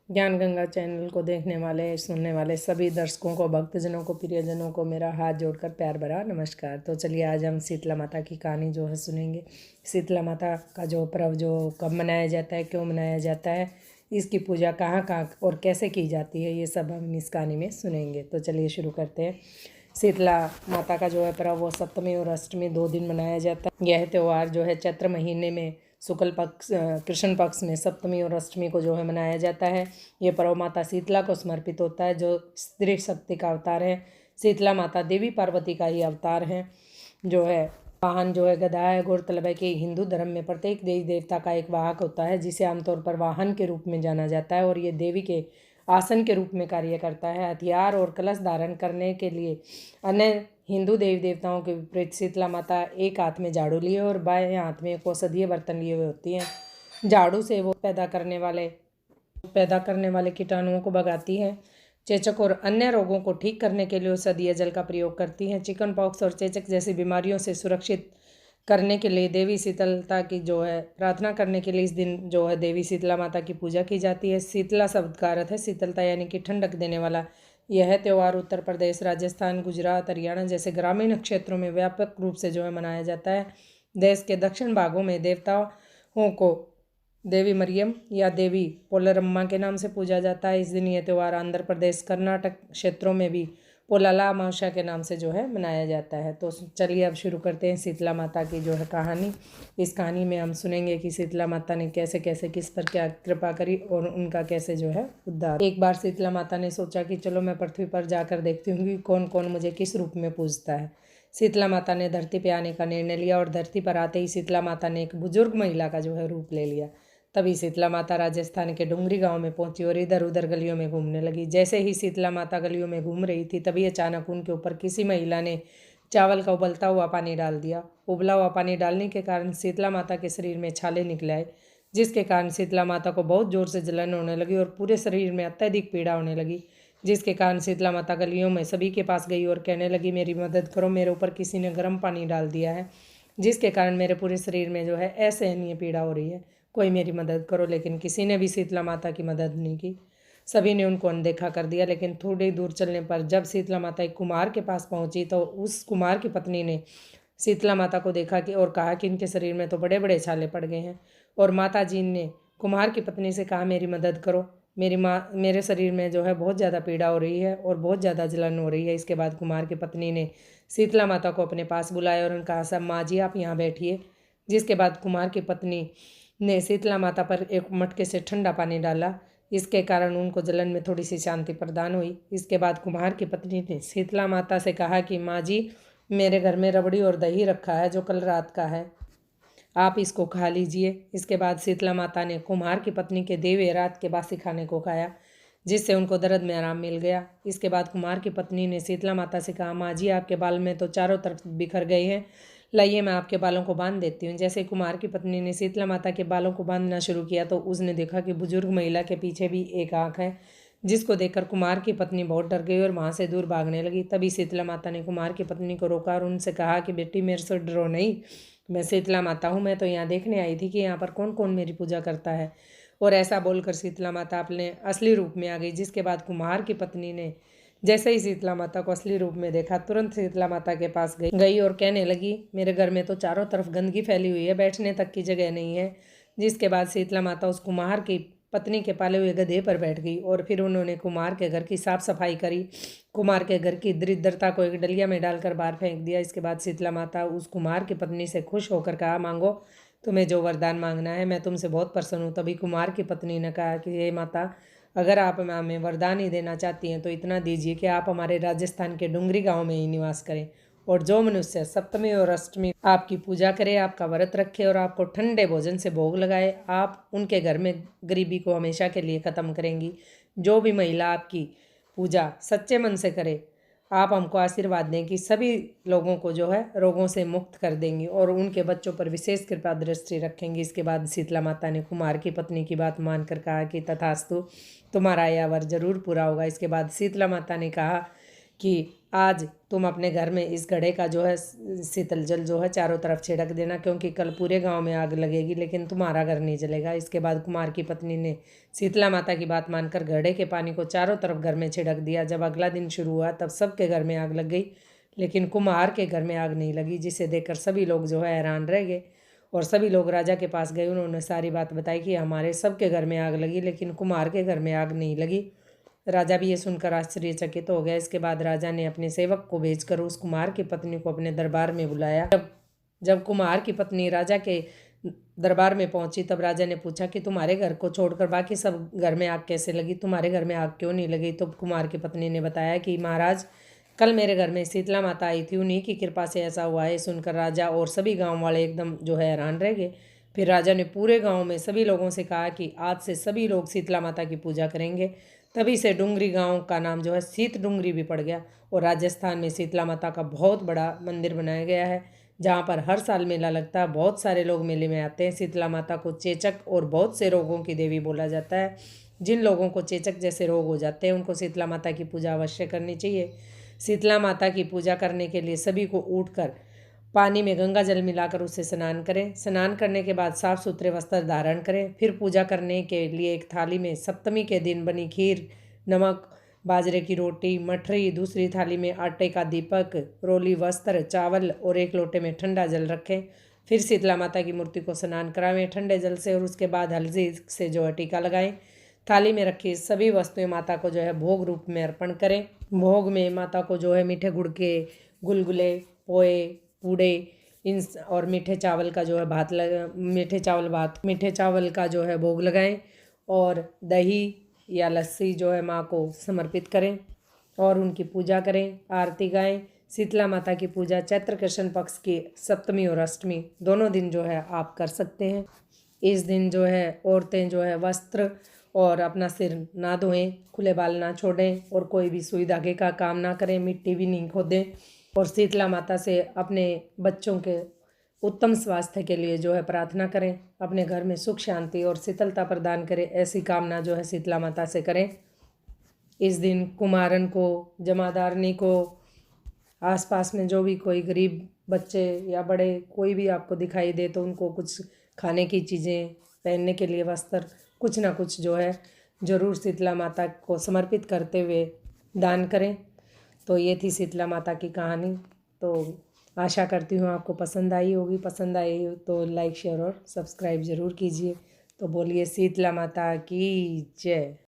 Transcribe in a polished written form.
ज्ञान गंगा चैनल को देखने वाले सुनने वाले सभी दर्शकों को, भक्तजनों को, प्रियजनों को मेरा हाथ जोड़कर प्यार भरा नमस्कार। तो चलिए आज हम शीतला माता की कहानी जो है सुनेंगे। शीतला माता का जो पर्व जो कब मनाया जाता है, क्यों मनाया जाता है, इसकी पूजा कहाँ कहाँ और कैसे की जाती है, ये सब हम इस कहानी में सुनेंगे। तो चलिए शुरू करते हैं। शीतला माता का जो है पर्व वो सप्तमी और अष्टमी 2 दिन मनाया जाता है। यह त्यौहार जो है चैत्र महीने में शुक्ल पक्ष कृष्ण पक्ष में सप्तमी और अष्टमी को जो है मनाया जाता है। ये पर्व माता शीतला को समर्पित होता है, जो स्त्री शक्ति का अवतार है। शीतला माता देवी पार्वती का ही अवतार है। जो है वाहन जो है गधा है। गौरतलब है कि हिंदू धर्म में प्रत्येक देवी देवता का एक वाहक होता है, जिसे आमतौर पर वाहन के रूप में जाना जाता है और ये देवी के आसन के रूप में कार्य करता है। हथियार और कलश धारण करने के लिए अन्य हिंदू देवी देवताओं के विपरीत शीतला माता एक हाथ में झाड़ू लिए और बाएं हाथ में एक औषधीय बर्तन लिए हुए होती हैं। झाड़ू से वो पैदा करने वाले कीटाणुओं को भगाती है। चेचक और अन्य रोगों को ठीक करने के लिए औषधीय जल का प्रयोग करती हैं। चिकन पॉक्स और चेचक जैसी बीमारियों से सुरक्षित करने के लिए देवी शीतलता की जो है प्रार्थना करने के लिए इस दिन जो है देवी शीतला माता की पूजा की जाती है। शीतला शब्द का अर्थ है शीतलता, यानी कि ठंडक देने वाला। यह त्यौहार उत्तर प्रदेश, राजस्थान, गुजरात, हरियाणा जैसे ग्रामीण क्षेत्रों में व्यापक रूप से जो है मनाया जाता है। देश के दक्षिण भागों में देवताओं को देवी मरियम या देवी पोलरम्मा के नाम से पूजा जाता है। इस दिन यह त्यौहार आंध्र प्रदेश, कर्नाटक क्षेत्रों में भी पोलाला अमावस्या के नाम से जो है मनाया जाता है। तो चलिए अब शुरू करते हैं शीतला माता की जो है कहानी। इस कहानी में हम सुनेंगे कि शीतला माता ने कैसे कैसे किस पर क्या कृपा करी और उनका कैसे जो है उद्धार। एक बार शीतला माता ने सोचा कि चलो मैं पृथ्वी पर जाकर देखती हूँ कि कौन कौन मुझे किस रूप में पूजता है। शीतला माता ने धरती पर आने का निर्णय लिया और धरती पर आते ही शीतला माता ने एक बुजुर्ग महिला का जो है रूप ले लिया। तभी शीतला माता राजस्थान के डुंगरी गांव में पहुंची और इधर उधर गलियों में घूमने लगी। जैसे ही शीतला माता गलियों में घूम रही थी, तभी अचानक उनके ऊपर किसी महिला ने चावल का उबलता हुआ पानी डाल दिया। उबला हुआ पानी डालने के कारण शीतला माता के शरीर में छाले निकल आए, जिसके कारण शीतला माता को बहुत जोर से जलन होने लगी और पूरे शरीर में अत्यधिक पीड़ा होने लगी। जिसके कारण शीतला माता गलियों में सभी के पास गई और कहने लगी, मेरी मदद करो, मेरे ऊपर किसी ने गर्म पानी डाल दिया है, जिसके कारण मेरे पूरे शरीर में जो है असहनीय पीड़ा हो रही है, कोई मेरी मदद करो। लेकिन किसी ने भी शीतला माता की मदद नहीं की। सभी ने उनको अनदेखा कर दिया। लेकिन थोड़ी दूर चलने पर जब शीतला माता एक कुम्हार के पास पहुंची, तो उस कुम्हार की पत्नी ने शीतला माता को देखा कि और कहा कि इनके शरीर में तो बड़े बड़े छाले पड़ गए हैं। और माता जी ने कुम्हार की पत्नी से कहा, मेरी मदद करो, मेरे शरीर में जो है बहुत ज़्यादा पीड़ा हो रही है और बहुत ज़्यादा जलन हो रही है। इसके बाद कुम्हार की पत्नी ने शीतला माता को अपने पास बुलाया और उन्होंने कहा, सब माँ जी आप यहाँ बैठिए। जिसके बाद कुम्हार की पत्नी ने शीतला माता पर एक मटके से ठंडा पानी डाला। इसके कारण उनको जलन में थोड़ी सी शांति प्रदान हुई। इसके बाद कुम्हार की पत्नी ने शीतला माता से कहा कि माँ जी, मेरे घर में रबड़ी और दही रखा है जो कल रात का है, आप इसको खा लीजिए। इसके बाद शीतला माता ने कुम्हार की पत्नी के देवे रात के बासी खाने को खाया, जिससे उनको दर्द में आराम मिल गया। इसके बाद कुम्हार की पत्नी ने शीतला माता से कहा, माँ जी आपके बाल में तो चारों तरफ बिखर गए हैं, लाइए मैं आपके बालों को बांध देती हूँ। जैसे कुम्हार की पत्नी ने शीतला माता के बालों को बांधना शुरू किया, तो उसने देखा कि बुजुर्ग महिला के पीछे भी एक आँख है, जिसको देखकर कुम्हार की पत्नी बहुत डर गई और वहाँ से दूर भागने लगी। तभी शीतला माता ने कुम्हार की पत्नी को रोका और उनसे कहा कि बेटी, मेरे से डरो नहीं, मैं शीतला माता हूँ, मैं तो यहाँ देखने आई थी कि यहाँ पर कौन कौन मेरी पूजा करता है। और ऐसा बोलकर शीतला माता अपने असली रूप में आ गई। जिसके बाद कुम्हार की पत्नी ने जैसे ही शीतला माता को असली रूप में देखा, तुरंत शीतला माता के पास गई और कहने लगी, मेरे घर में तो चारों तरफ गंदगी फैली हुई है, बैठने तक की जगह नहीं है। जिसके बाद शीतला माता उस कुम्हार की पत्नी के पाले हुए गधे पर बैठ गई और फिर उन्होंने कुम्हार के घर की साफ सफाई करी। कुम्हार के घर की दरिद्रता को एक डलिया में डालकर बाहर फेंक दिया। इसके बाद शीतला माता उस कुम्हार की पत्नी से खुश होकर कहा, मांगो, तुम्हें जो वरदान मांगना है, मैं तुमसे बहुत प्रसन्न हूँ। तभी कुम्हार की पत्नी ने कहा कि हे माता, अगर आप हमें वरदान ही देना चाहती हैं तो इतना दीजिए कि आप हमारे राजस्थान के डुंगरी गांव में ही निवास करें और जो मनुष्य सप्तमी और अष्टमी आपकी पूजा करे, आपका व्रत रखे और आपको ठंडे भोजन से भोग लगाए, आप उनके घर में गरीबी को हमेशा के लिए ख़त्म करेंगी। जो भी महिला आपकी पूजा सच्चे मन से करे, आप हमको आशीर्वाद दें कि सभी लोगों को जो है रोगों से मुक्त कर देंगी और उनके बच्चों पर विशेष कृपा दृष्टि रखेंगी। इसके बाद शीतला माता ने कुमार की पत्नी की बात मानकर कहा कि तथास्तु, तुम्हारा यह वर जरूर पूरा होगा। इसके बाद शीतला माता ने कहा कि आज तुम अपने घर में इस घड़े का जो है शीतल जल जो है चारों तरफ छिड़क देना, क्योंकि कल पूरे गांव में आग लगेगी लेकिन तुम्हारा घर नहीं जलेगा। इसके बाद कुमार की पत्नी ने शीतला माता की बात मानकर घड़े के पानी को चारों तरफ घर में छिड़क दिया। जब अगला दिन शुरू हुआ तब सबके घर में आग लग गई, लेकिन कुम्हार के घर में आग नहीं लगी, जिसे देखकर सभी लोग जो है हैरान रह गए और सभी लोग राजा के पास गए। उन्होंने सारी बात बताई कि हमारे सबके घर में आग लगी लेकिन कुम्हार के घर में आग नहीं लगी। राजा भी ये सुनकर आश्चर्यचकित हो गया। इसके बाद राजा ने अपने सेवक को भेजकर उस कुम्हार की पत्नी को अपने दरबार में बुलाया। जब कुम्हार की पत्नी राजा के दरबार में पहुंची तब राजा ने पूछा कि तुम्हारे घर को छोड़कर बाकी सब घर में आग कैसे लगी, तुम्हारे घर में आग क्यों नहीं लगी। तो कुम्हार की पत्नी ने बताया कि महाराज, कल मेरे घर में शीतला माता आई थी, उन्हीं की कृपा से ऐसा हुआ है। सुनकर राजा और सभी गांव वाले एकदम जो है हैरान रह गए। फिर राजा ने पूरे गांव में सभी लोगों से कहा कि आज से सभी लोग शीतला माता की पूजा करेंगे। तभी से डुंगरी गांव का नाम जो है शीत डुंगरी भी पड़ गया। और राजस्थान में शीतला माता का बहुत बड़ा मंदिर बनाया गया है, जहाँ पर हर साल मेला लगता है। बहुत सारे लोग मेले में आते हैं। शीतला माता को चेचक और बहुत से रोगों की देवी बोला जाता है। जिन लोगों को चेचक जैसे रोग हो जाते हैं उनको शीतला माता की पूजा अवश्य करनी चाहिए। शीतला माता की पूजा करने के लिए सभी को उठकर पानी में गंगा जल मिलाकर उससे स्नान करें। स्नान करने के बाद साफ सुथरे वस्त्र धारण करें। फिर पूजा करने के लिए एक थाली में सप्तमी के दिन बनी खीर, नमक, बाजरे की रोटी, मठरी, दूसरी थाली में आटे का दीपक, रोली वस्त्र, चावल और एक लोटे में ठंडा जल रखें। फिर शीतला माता की मूर्ति को स्नान करावें ठंडे जल से और उसके बाद हल्दी से जो है टीका लगाएं। थाली में रखी सभी वस्तुएं माता को जो है भोग रूप में अर्पण करें। भोग में माता को जो है मीठे गुड़ के गुलगुले, पोए, पूड़े इन और मीठे चावल का जो है मीठे चावल का जो है भोग लगाएं और दही या लस्सी जो है माँ को समर्पित करें और उनकी पूजा करें, आरती गाएं। शीतला माता की पूजा चैत्र कृष्ण पक्ष की सप्तमी और अष्टमी दोनों दिन जो है आप कर सकते हैं। इस दिन जो है औरतें जो है वस्त्र और अपना सिर ना धोएं, खुले बाल ना छोड़ें और कोई भी सुई धागे का काम ना करें, मिट्टी भी नहीं खोदें और शीतला माता से अपने बच्चों के उत्तम स्वास्थ्य के लिए जो है प्रार्थना करें। अपने घर में सुख शांति और शीतलता प्रदान करें, ऐसी कामना जो है शीतला माता से करें। इस दिन कुमारन को, जमादारनी को, आसपास में जो भी कोई गरीब बच्चे या बड़े कोई भी आपको दिखाई दे तो उनको कुछ खाने की चीज़ें, पहनने के लिए वस्त्र, कुछ ना कुछ जो है ज़रूर शीतला माता को समर्पित करते हुए दान करें। तो ये थी शीतला माता की कहानी। तो आशा करती हूँ आपको पसंद आई होगी। पसंद आई तो लाइक, शेयर और सब्सक्राइब ज़रूर कीजिए। तो बोलिए शीतला माता की जय।